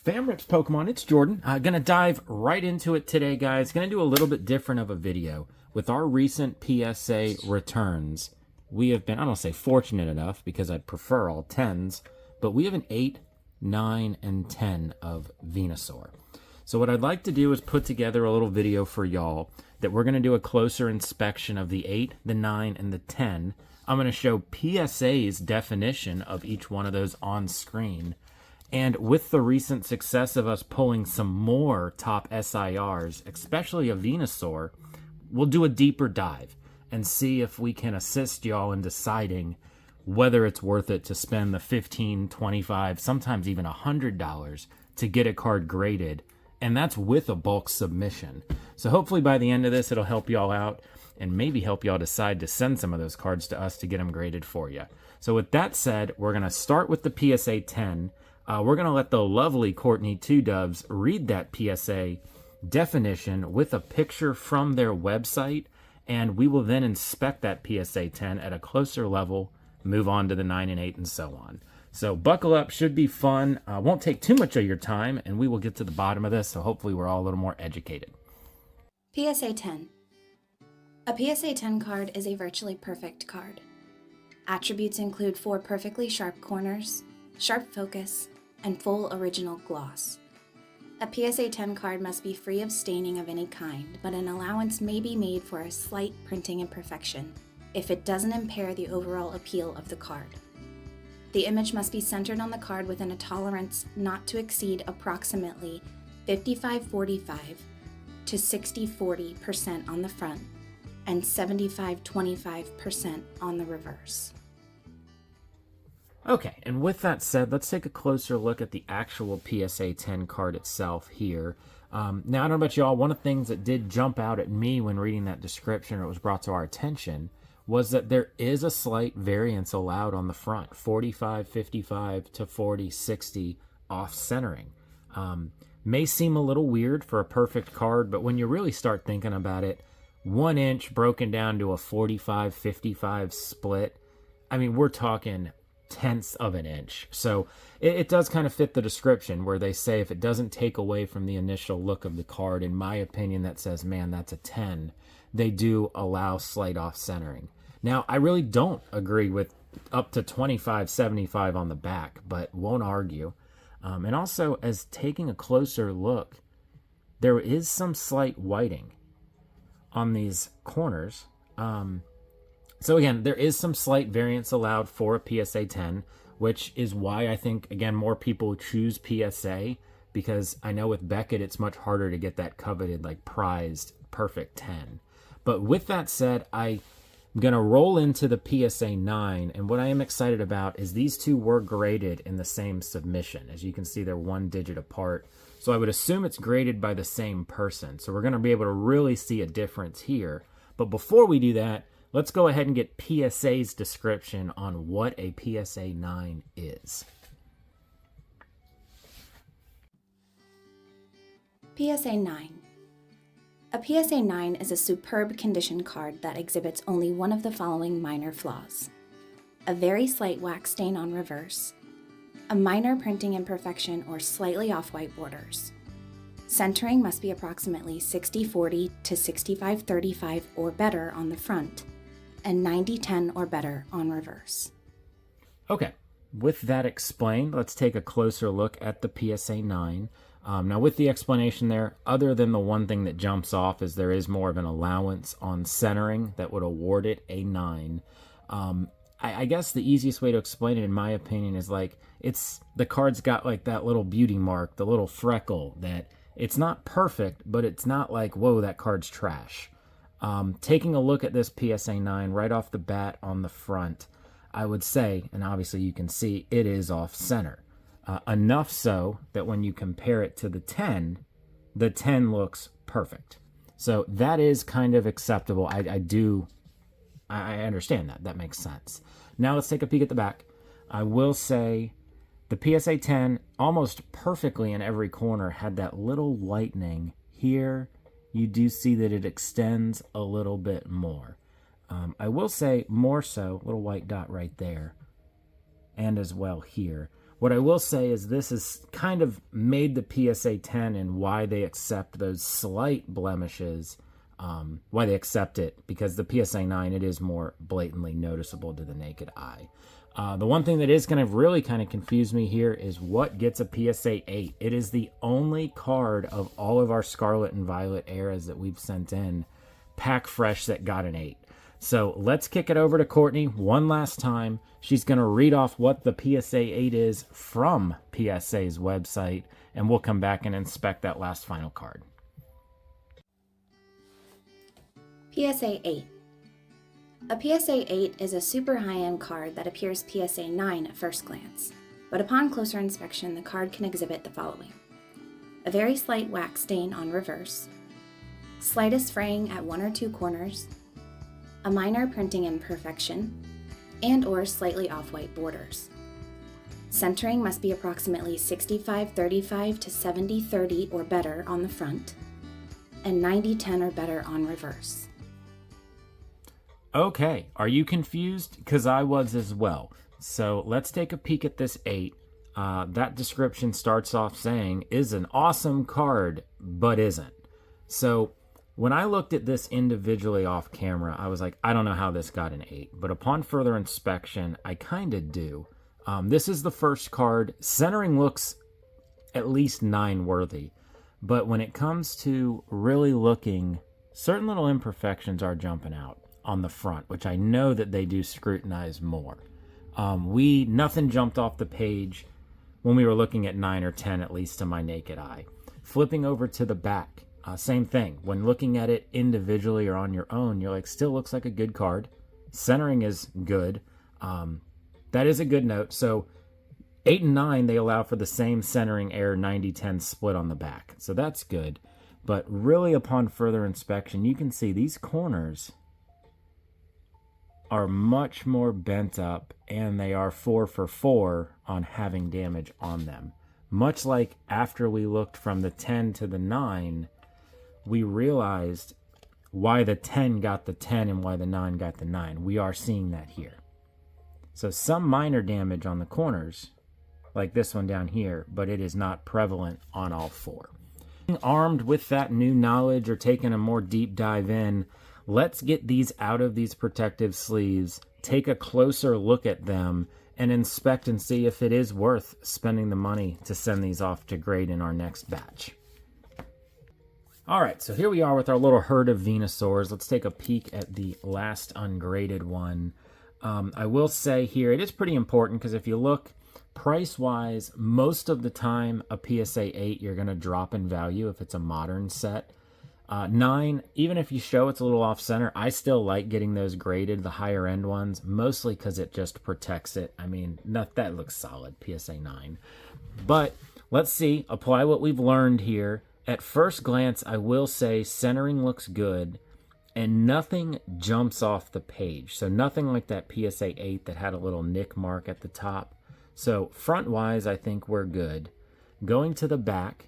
FamRips Pokemon, it's Jordan. Gonna dive right into it today, guys. Gonna do a little bit different of a video. With our recent PSA returns, we have been, I don't say fortunate enough, because I'd prefer all 10s, but we have an 8, 9, and 10 of Venusaur. So what I'd like to do is put together a little video for y'all that we're gonna do a closer inspection of the 8, the 9, and the 10. I'm gonna show PSA's definition of each one of those on screen. And with the recent success of us pulling some more top SIRs, especially a Venusaur, we'll do a deeper dive and see if we can assist y'all in deciding whether it's worth it to spend the $15, $25, sometimes even $100 to get a card graded. And that's with a bulk submission. So hopefully by the end of this, it'll help y'all out and maybe help y'all decide to send some of those cards to us to get them graded for you. So with that said, we're going to start with the PSA 10. We're going to let the lovely Courtney Two Doves read that PSA definition with a picture from their website, and we will then inspect that PSA 10 at a closer level, move on to the 9 and 8, and so on. So buckle up, should be fun. Won't take too much of your time, and we will get to the bottom of this, so hopefully we're all a little more educated. PSA 10. A PSA 10 card is a virtually perfect card. Attributes include 4 perfectly sharp corners, sharp focus, and full original gloss. A PSA 10 card must be free of staining of any kind, but an allowance may be made for a slight printing imperfection if it doesn't impair the overall appeal of the card. The image must be centered on the card within a tolerance not to exceed approximately 55-45 to 60-40% on the front and 75-25% on the reverse. Okay, and with that said, let's take a closer look at the actual PSA 10 card itself here. Now, I don't know about y'all, one of the things that did jump out at me when reading that description, or it was brought to our attention, was that there is a slight variance allowed on the front, 45-55 to 40-60 off-centering. May seem a little weird for a perfect card, but when you really start thinking about it, 1 inch broken down to a 45-55 split, I mean, we're talking tenths of an inch. So it does kind of fit the description where they say if it doesn't take away from the initial look of the card, in my opinion, that says, man, that's a 10. They do allow slight off-centering. Now, I really don't agree with up to 25-75 on the back, but won't argue. And also, as taking a closer look, there is some slight whiting on these corners. So again, there is some slight variance allowed for a PSA 10, which is why I think, again, more people choose PSA, because I know with Beckett, it's much harder to get that coveted, like prized, perfect 10. But with that said, I'm going to roll into the PSA 9, and what I am excited about is these two were graded in the same submission. As you can see, they're 1 digit apart. So I would assume it's graded by the same person. So we're going to be able to really see a difference here. But before we do that, let's go ahead and get PSA's description on what a PSA 9 is. PSA 9. A PSA 9 is a superb condition card that exhibits only one of the following minor flaws: a very slight wax stain on reverse, a minor printing imperfection or slightly off-white borders. Centering must be approximately 60-40 to 65-35 or better on the front, and 90-10 or better on reverse. Okay, with that explained, let's take a closer look at the PSA 9. Now with the explanation there, other than the one thing that jumps off is there is more of an allowance on centering that would award it a 9. I guess the easiest way to explain it, in my opinion, is like the card's got like that little beauty mark, the little freckle, that it's not perfect, but it's not like, whoa, that card's trash. Taking a look at this PSA 9 right off the bat on the front, I would say, and obviously you can see, it is off center. Enough so that when you compare it to the 10 looks perfect. So that is kind of acceptable. I understand that. That makes sense. Now let's take a peek at the back. I will say the PSA 10 almost perfectly in every corner had that little lightening here. You do see that it extends a little bit more. I will say more so, little white dot right there, and as well here. What I will say is this has kind of made the PSA 10 and why they accept those slight blemishes, why they accept it, because the PSA 9, it is more blatantly noticeable to the naked eye. The one thing that is going to really kind of confuse me here is what gets a PSA 8. It is the only card of all of our Scarlet and Violet eras that we've sent in, pack fresh, that got an 8. So let's kick it over to Courtney one last time. She's going to read off what the PSA 8 is from PSA's website, and we'll come back and inspect that last final card. PSA 8. A PSA 8 is a super high-end card that appears PSA 9 at first glance, but upon closer inspection, the card can exhibit the following: a very slight wax stain on reverse, slightest fraying at one or two corners, a minor printing imperfection, and/or slightly off-white borders. Centering must be approximately 65-35 to 70-30 or better on the front, and 90-10 or better on reverse. Okay, are you confused? Because I was as well. So let's take a peek at this 8. That description starts off saying, is an awesome card, but isn't. So when I looked at this individually off camera, I was like, I don't know how this got an 8. But upon further inspection, I kind of do. This is the first card. Centering looks at least 9 worthy. But when it comes to really looking, certain little imperfections are jumping out on the front, which I know that they do scrutinize more. Nothing jumped off the page when we were looking at 9 or 10, at least to my naked eye. Flipping over to the back, same thing. When looking at it individually or on your own, you're like, still looks like a good card. Centering is good. That is a good note. So 8 and 9, they allow for the same centering error 90-10 split on the back. So that's good. But really, upon further inspection, you can see these corners are much more bent up, and they are 4 for 4 on having damage on them. Much like after we looked from the 10 to the 9, we realized why the 10 got the 10 and why the 9 got the 9. We are seeing that here. So some minor damage on the corners, like this one down here, but it is not prevalent on all 4. Armed with that new knowledge or taking a more deep dive in, let's get these out of these protective sleeves, take a closer look at them, and inspect and see if it is worth spending the money to send these off to grade in our next batch. All right, so here we are with our little herd of Venusaurs. Let's take a peek at the last ungraded one. I will say here, it is pretty important because if you look price-wise, most of the time a PSA 8, you're going to drop in value if it's a modern set. 9, even if you show it's a little off-center, I still like getting those graded, the higher-end ones, mostly because it just protects it. I mean, that looks solid, PSA 9. But let's see, apply what we've learned here. At first glance, I will say centering looks good, and nothing jumps off the page. So nothing like that PSA 8 that had a little nick mark at the top. So front-wise, I think we're good. Going to the back,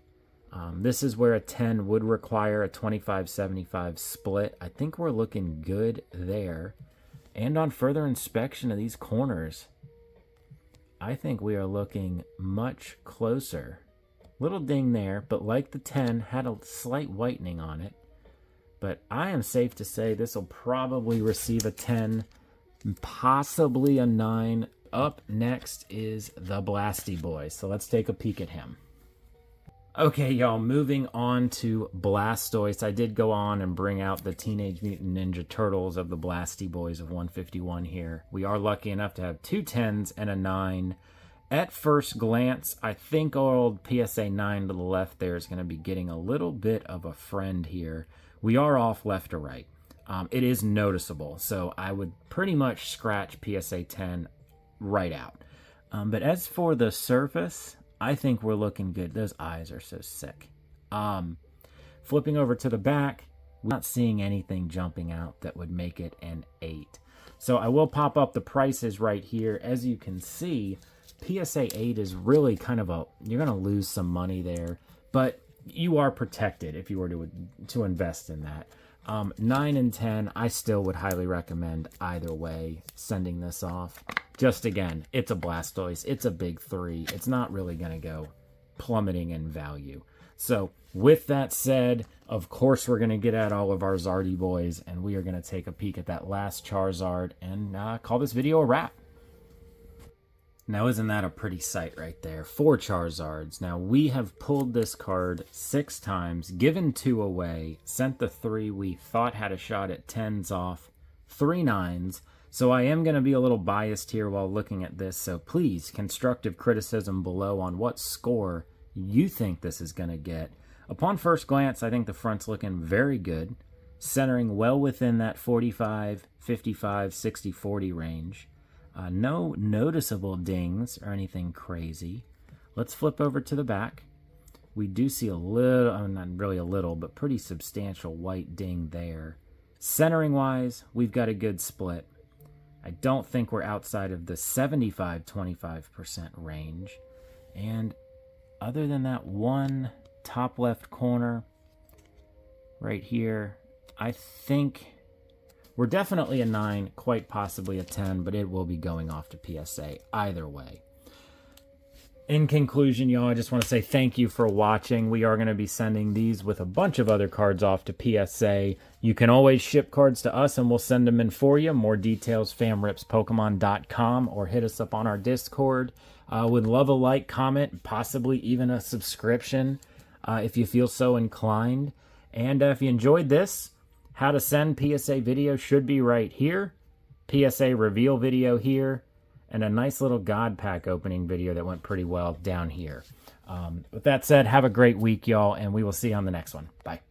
this is where a 10 would require a 25-75 split. I think we're looking good there. And on further inspection of these corners, I think we are looking much closer. Little ding there, but like the 10, had a slight whitening on it. But I am safe to say this will probably receive a 10, possibly a 9. Up next is the Blasty Boy, so let's take a peek at him. Okay, y'all, moving on to Blastoise. I did go on and bring out the Teenage Mutant Ninja Turtles of the Blasty Boys of 151 here. We are lucky enough to have 2 10s and a 9. At first glance, I think our old PSA 9 to the left there is going to be getting a little bit of a friend here. We are off left to right. It is noticeable, so I would pretty much scratch PSA 10 right out. But as for the surface, I think we're looking good. Those eyes are so sick. Flipping over to the back, we're not seeing anything jumping out that would make it an 8. So I will pop up the prices right here. As you can see, PSA 8 is really kind of you're going to lose some money there, but you are protected if you were to invest in that. 9 and 10, I still would highly recommend either way sending this off. just again, it's a Blastoise. It's a big 3. It's not really going to go plummeting in value. So with that said, of course, we're going to get at all of our Zardy boys, and we are going to take a peek at that last Charizard and call this video a wrap. Now, isn't that a pretty sight right there? 4 Charizards. Now, we have pulled this card 6 times, given 2 away, sent the 3 we thought had a shot at 10s off, 3 9s. So I am going to be a little biased here while looking at this, so please, constructive criticism below on what score you think this is going to get. Upon first glance, I think the front's looking very good, centering well within that 45, 55, 60, 40 range. No noticeable dings or anything crazy. Let's flip over to the back. We do see a little, not really a little, but pretty substantial white ding there. Centering-wise, we've got a good split. I don't think we're outside of the 75-25% range. And other than that one top left corner right here, I think we're definitely a 9, quite possibly a 10, but it will be going off to P.S.A. either way. In conclusion, y'all, I just want to say thank you for watching. We are going to be sending these with a bunch of other cards off to P.S.A. You can always ship cards to us and we'll send them in for you. More details, famripspokemon.com, or hit us up on our Discord. Would love a like, comment, possibly even a subscription if you feel so inclined. And if you enjoyed this, how to send P.S.A. video should be right here. P.S.A. reveal video here. And a nice little God Pack opening video that went pretty well down here. With that said, have a great week, y'all, and we will see you on the next one. Bye.